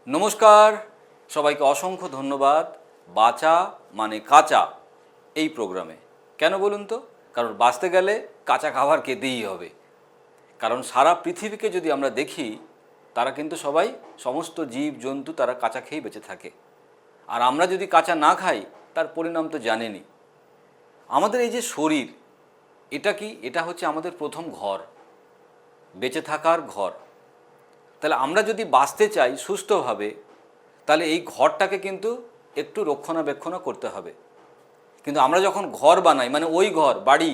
নমস্কার, সবাইকে অসংখ্য ধন্যবাদ। বাঁচা মানে কাঁচা এই প্রোগ্রামে কেন বলুন তো? কারণ বাঁচতে গেলে কাঁচা খাবার খেতেই হবে। কারণ সারা পৃথিবীকে যদি আমরা দেখি, তারা কিন্তু সবাই, সমস্ত জীব জন্তু তারা কাঁচা খেয়েই বেঁচে থাকে। আর আমরা যদি কাঁচা না খাই, তার পরিণাম তো জানেনি। আমাদের এই যে শরীর, এটা কি? এটা হচ্ছে আমাদের প্রথম ঘর, বেঁচে থাকার ঘর। তাহলে আমরা যদি বাঁচতে চাই সুস্থভাবে, তাহলে এই ঘরটাকে কিন্তু একটু রক্ষণাবেক্ষণ করতে হবে। কিন্তু আমরা যখন ঘর বানাই, মানে ওই ঘর, বাড়ি,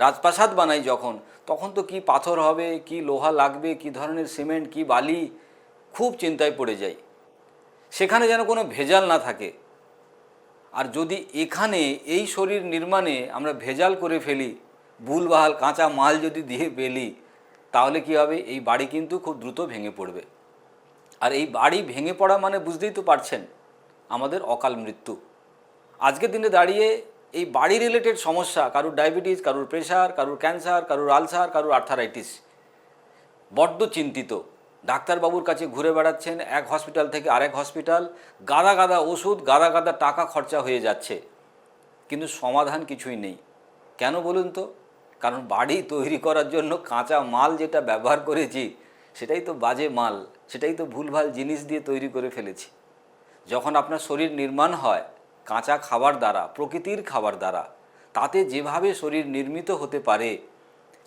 রাজপ্রাসাদ বানাই যখন, তখন তো কি পাথর হবে, কি লোহা লাগবে, কি ধরনের সিমেন্ট, কি বালি, খুব চিন্তায় পড়ে যাই। সেখানে যেন কোনো ভেজাল না থাকে। আর যদি এখানে এই শরীর নির্মাণে আমরা ভেজাল করে ফেলি, ভুলভাল কাঁচা মাল যদি দিয়ে ফেলি, তাহলে কি হবে? এই বাড়ি কিন্তু খুব দ্রুত ভেঙে পড়বে। আর এই বাড়ি ভেঙে পড়া মানে বুঝতেই তো পারছেন, আমাদের অকাল মৃত্যু। আজকের দিনে দাঁড়িয়ে এই বাড়ি রিলেটেড সমস্যা, কারুর ডায়াবেটিস, কারুর প্রেশার, কারুর ক্যান্সার, কারুর আলসার, কারুর আর্থারাইটিস, বড্ড চিন্তিত। ডাক্তারবাবুর কাছে ঘুরে বেড়াচ্ছেন, এক হসপিটাল থেকে আরেক হসপিটাল, গাদা গাদা ওষুধ, গাদা গাদা টাকা খরচা হয়ে যাচ্ছে, কিন্তু সমাধান কিছুই নেই। কেন বলুন তো? কারণ বাড়ি তৈরি করার জন্য কাঁচা মাল যেটা ব্যবহার করেছি, সেটাই তো বাজে মাল, সেটাই তো ভুলভাল জিনিস দিয়ে তৈরি করে ফেলেছি। যখন আপনার শরীর নির্মাণ হয় কাঁচা খাবার দ্বারা, প্রকৃতির খাবার দ্বারা, তাতে যেভাবে শরীর নির্মিত হতে পারে,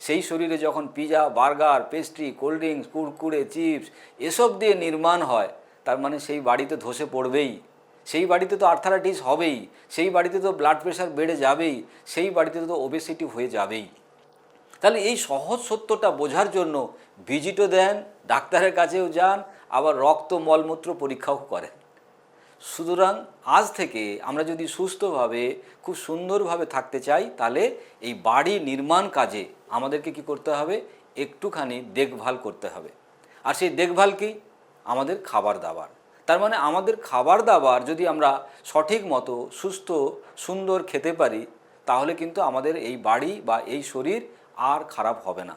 সেই শরীরে যখন pizza, burger, pastry, cold drinks, Kurkure, chips এসব দিয়ে নির্মাণ হয়, তার মানে সেই বাড়িতে ধসে পড়বেই, সেই বাড়িতে তো আর্থারাইটিস হবেই, সেই বাড়িতে তো ব্লাড প্রেশার বেড়ে যাবেই, সেই বাড়িতে তো ওবেসিটি হয়ে যাবেই। তাহলে এই সহজ সত্যটা বোঝার জন্য ভিজিটও দেন, ডাক্তারের কাছেও যান, আবার রক্ত মলমূত্র পরীক্ষাও করেন। সুতরাং আজ থেকে আমরা যদি সুস্থভাবে, খুব সুন্দরভাবে থাকতে চাই, তাহলে এই বাড়ি নির্মাণ কাজে আমাদেরকে কি করতে হবে? একটুখানি দেখভাল করতে হবে। আর সেই দেখভাল কি? আমাদের খাবার দাবার। তার মানে আমাদের খাবার দাবার যদি আমরা সঠিক মতো সুস্থ সুন্দর খেতে পারি, তাহলে কিন্তু আমাদের এই বাড়ি বা এই শরীর আর খারাপ হবে না।